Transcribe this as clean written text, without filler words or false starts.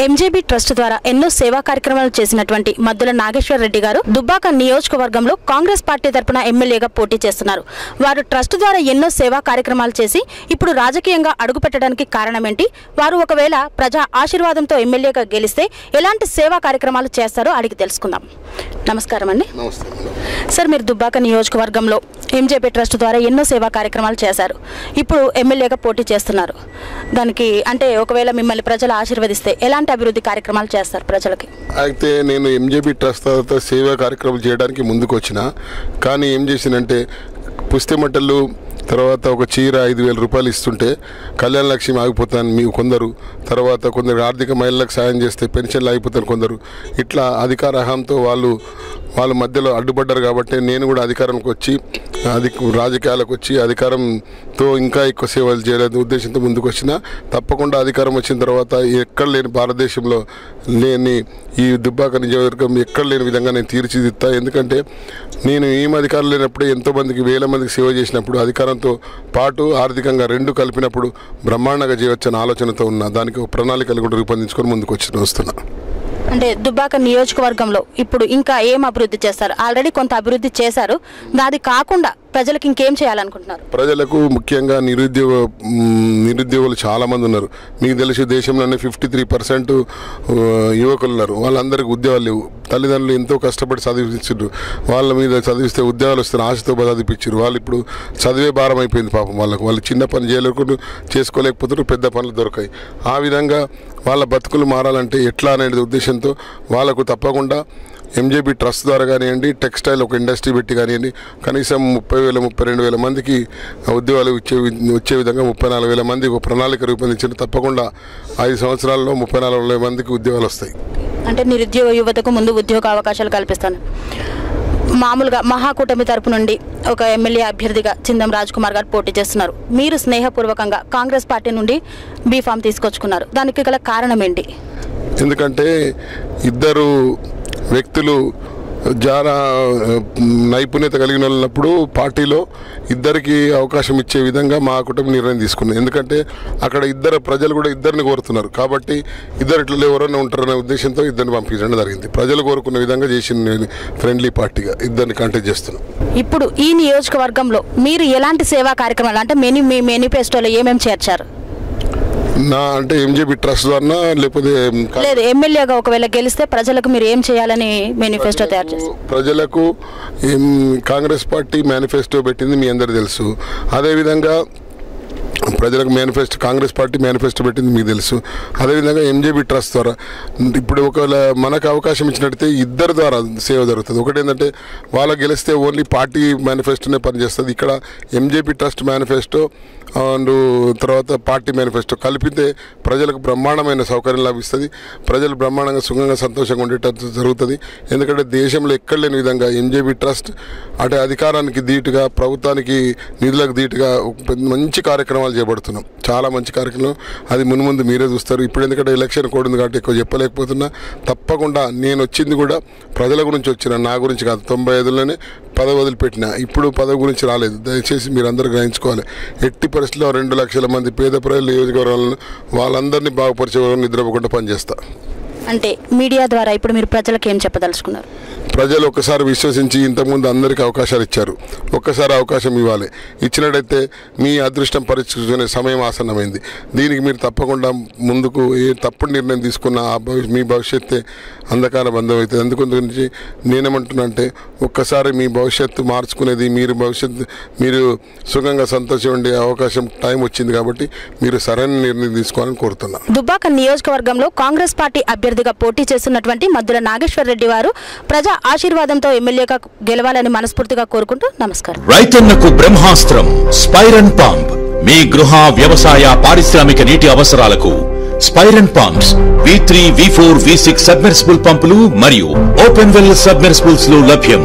ఎంజేబీ trust ద్వారా ఎన్నో సేవా కార్యక్రమాలు చేసినటువంటి మద్దుల నాగేశ్వర్ రెడ్డి గారు దుబ్బాక నియోజకవర్గంలో కాంగ్రెస్ పార్టీ తరపున ఎమ్మెల్యేగా పోటీ చేస్తున్నారు. వారు ట్రస్ట్ ద్వారా ఎన్నో సేవా కార్యక్రమాలు చేసి ఇప్పుడు రాజకీయంగా అడుగుపెట్టడానికి కారణం ఏంటి, వారు ఒకవేళ ప్రజా ఆశీర్వాదంతో ఎమ్మెల్యేగా గెలిస్తే ఎలాంటి సేవా కార్యక్రమాలు చేస్తారో అడిగి తెలుసుకుందాం. నమస్కారం అండి. సార్, మీరు దుబ్బాక నియోజకవర్గంలో ఎంజేబీ ట్రస్ట్ ద్వారా ఎన్నో సేవా కార్యక్రమాలు చేశారు. ఇప్పుడు ఎమ్మెల్యేగా పోటీ చేస్తున్నారు. దానికి అంటే ఒకవేళ మిమ్మల్ని ప్రజలు ఆశీర్వదిస్తే ఎలాంటి అభివృద్ధి కార్యక్రమాలు చేస్తారు ప్రజలకి? అయితే నేను ఎంజేబీ ట్రస్ట్ తర్వాత సేవా కార్యక్రమాలు చేయడానికి ముందుకు వచ్చిన, కానీ ఏం చేసినంటే పుస్తెమట్టలు తర్వాత ఒక చీర 5,000 రూపాయలు ఇస్తుంటే కళ్యాణ లక్ష్మి ఆగిపోతాను మీకు కొందరు, తర్వాత కొందరు ఆర్థిక మహిళలకు సాయం చేస్తే పెన్షన్లు ఆగిపోతాను కొందరు. ఇట్లా అధికార అహంతో వాళ్ళ మధ్యలో అడ్డుపడ్డారు. కాబట్టి నేను కూడా అధికారంకి వచ్చి రాజకీయాలకు వచ్చి అధికారంతో ఇంకా ఎక్కువ సేవలు చేయలేదు ఉద్దేశంతో ముందుకు వచ్చిన. తప్పకుండా అధికారం వచ్చిన తర్వాత ఎక్కడ లేని భారతదేశంలో లేని ఈ దుబ్బాక నియోజకవర్గం ఎక్కడ లేని విధంగా నేను తీర్చిదిద్దా. ఎందుకంటే నేను ఏం అధికారం లేనప్పుడే ఎంతోమందికి వేల మందికి సేవ చేసినప్పుడు అధికారంతో పాటు ఆర్థికంగా రెండు కలిపినప్పుడు బ్రహ్మాండంగా చేయవచ్చని ఆలోచనతో ఉన్నా. దానికి ప్రణాళికలు కూడా రూపొందించుకొని ముందుకు వస్తున్నా. అంటే దుబ్బాక నియోజకవర్గంలో ఇప్పుడు ఇంకా ఏం అభివృద్ధి చేస్తారు? ఆల్రెడీ కొంత అభివృద్ధి చేశారు, అది కాకుండా ప్రజలకు ఇంకేం చేయాలనుకుంటున్నారు? ప్రజలకు ముఖ్యంగా నిరుద్యోగులు చాలామంది ఉన్నారు. మీకు తెలిసి దేశంలోనే 53% యువకులు ఉన్నారు. వాళ్ళందరికీ ఉద్యోగాలు లేవు. తల్లిదండ్రులు ఎంతో కష్టపడి చదివించారు. వాళ్ళ మీద చదివిస్తే ఉద్యోగాలు వస్తున్న ఆశతో చదివించారు. వాళ్ళు ఇప్పుడు చదివే భారం అయిపోయింది పాపం వాళ్ళకు. వాళ్ళు చిన్న పని చేయలేకుండా చేసుకోలేకపోతారు, పెద్ద పనులు దొరకాయి. ఆ విధంగా వాళ్ళ బతుకులు మారాలంటే ఎట్లా అనేది ఉద్దేశంతో వాళ్ళకు తప్పకుండా ఎంజేబీ ట్రస్ట్ ద్వారా కానివ్వండి, టెక్స్టైల్ ఒక ఇండస్ట్రీ పెట్టి కానివ్వండి, కనీసం 30,000-32,000 మందికి ఉద్యోగాలు వచ్చే విధంగా 34,000 మందికి ఒక ప్రణాళిక రూపొందించిన. తప్పకుండా 5 సంవత్సరాల్లో 34,000 మందికి ఉద్యోగాలు వస్తాయి. అంటే నిరుద్యోగ యువతకు ముందు ఉద్యోగ అవకాశాలు కల్పిస్తాను. మామూలుగా మహాకూటమి తరపు నుండి ఒక ఎమ్మెల్యే అభ్యర్థిగా చిందం రాజ్ కుమార్ గారు పోటీ చేస్తున్నారు. మీరు స్నేహపూర్వకంగా కాంగ్రెస్ పార్టీ నుండి బీఫామ్ తీసుకొచ్చుకున్నారు. దానికి గల కారణం ఏంటి? ఎందుకంటే ఇద్దరు వ్యక్తులు చాలా నైపుణ్యత కలిగిన వాళ్ళప్పుడు పార్టీలో ఇద్దరికి అవకాశం ఇచ్చే విధంగా మా కుటుంబం నిర్ణయం తీసుకున్నాం. ఎందుకంటే అక్కడ ప్రజలు కూడా ఇద్దరిని కోరుతున్నారు. కాబట్టి ఇద్దరు ఎవరైనా ఉంటారనే ఉద్దేశంతో ఇద్దరిని పంపించడం జరిగింది. ప్రజలు కోరుకున్న విధంగా చేసిన ఫ్రెండ్లీ పార్టీగా ఇద్దరిని కాంటాక్ట్ చేస్తున్నాం. ఇప్పుడు ఈ నియోజకవర్గంలో మీరు ఎలాంటి సేవా కార్యక్రమాలు అంటే మీ మేనిఫెస్టోలో ఏమేమి చేర్చారు? అంటే ఎంజేబీ ట్రస్ట్ ద్వారా లేకపోతే లేదు, ఎమ్మెల్యేగా ఒకవేళ గెలిస్తే ప్రజలకు మీరు ఏం చేయాలని మేనిఫెస్టో తయారు చేస్తారు? ప్రజలకు కాంగ్రెస్ పార్టీ మేనిఫెస్టో పెట్టింది మీ అందరికీ తెలుసు. అదేవిధంగా ప్రజలకు కాంగ్రెస్ పార్టీ మేనిఫెస్టో పెట్టింది మీకు తెలుసు. అదేవిధంగా ఎంజేబీ ట్రస్ట్ ద్వారా ఇప్పుడు ఒకవేళ మనకు అవకాశం ఇచ్చినట్టయితే ఇద్దరి ద్వారా సేవ జరుగుతుంది. ఒకటేంటంటే వాళ్ళకి గెలిస్తే ఓన్లీ పార్టీ మేనిఫెస్టోనే పనిచేస్తుంది. ఇక్కడ ఎంజేబీ ట్రస్ట్ మేనిఫెస్టో అండ్ తర్వాత పార్టీ మేనిఫెస్టో కలిపితే ప్రజలకు బ్రహ్మాండమైన సౌకర్యం లభిస్తుంది. ప్రజలు బ్రహ్మాండంగా సుఖంగా సంతోషంగా ఉండేటట్టు జరుగుతుంది. ఎందుకంటే దేశంలో ఎక్కడ లేని విధంగా ఎంజేబీ ట్రస్ట్ అంటే అధికారానికి ధీటుగా, ప్రభుత్వానికి నిధులకు ధీటుగా మంచి కార్యక్రమాలు చేపడుతున్నాం. చాలా మంచి కార్యక్రమం. అది మున్ముందు మీరే చూస్తారు. ఇప్పుడు ఎందుకంటే ఎలక్షన్ కోడ్ ఉంది కాబట్టి ఎక్కువ చెప్పలేకపోతున్నా. తప్పకుండా నేను వచ్చింది కూడా ప్రజల గురించి వచ్చిన, నా గురించి కాదు. 95లోనే పదవి వదిలిపెట్టిన, ఇప్పుడు పదవి గురించి రాలేదు. దయచేసి మీరు అందరూ గ్రహించుకోవాలి. ఎట్టి పరిస్థితుల్లో 2 లక్షల మంది పేద ప్రజలు నియోజకవర్గాలను వాళ్ళందరినీ బాగుపరిచే నిద్రపోకుండా పనిచేస్తా. అంటే మీడియా ద్వారా ఇప్పుడు మీరు ప్రజలకు ఏం చెప్పదలుచుకున్నారు? ప్రజలు ఒక్కసారి విశ్వసించి ఇంతకుముందు అందరికీ అవకాశాలు ఇచ్చారు. ఒక్కసారి అవకాశం ఇవ్వాలి. ఇచ్చినట్టయితే మీ అదృష్టం పరీక్షించుకునే సమయం ఆసన్నమైంది. దీనికి మీరు తప్పకుండా ముందుకు ఏ తప్పుడు నిర్ణయం తీసుకున్న మీ భవిష్యత్తే అంధకార బంధం అవుతుంది. అందుగురించి నేనేమంటున్నా అంటే ఒక్కసారి మీ భవిష్యత్తు మార్చుకునేది మీరు సుఖంగా సంతోషం ఉండే అవకాశం టైం వచ్చింది. కాబట్టి మీరు సరైన నిర్ణయం తీసుకోవాలని కోరుతున్నా. దుబ్బాక నియోజకవర్గంలో కాంగ్రెస్ పార్టీ అభ్యర్థిగా పోటీ చేస్తున్నటువంటి మద్దుల నాగేశ్వర్ రెడ్డి వారు ప్రజా ఆశీర్వాదంతో ఎమ్మెల్యేగా గెలవాలని మనస్ఫూర్తిగా కోరుకుంటూ నమస్కారం. రైతన్నకు బ్రహ్మాస్త్రం స్పైరన్ పంప్ మీ గృహ, వ్యవసాయ, పారిశ్రామిక నీటి అవసరాలకు స్పైరన్ pumps V3, V4, V6 submersible పంపులు మరియు ఓపెన్ వెల్ సబ్మెర్సిబుల్స్ లో లభ్యం.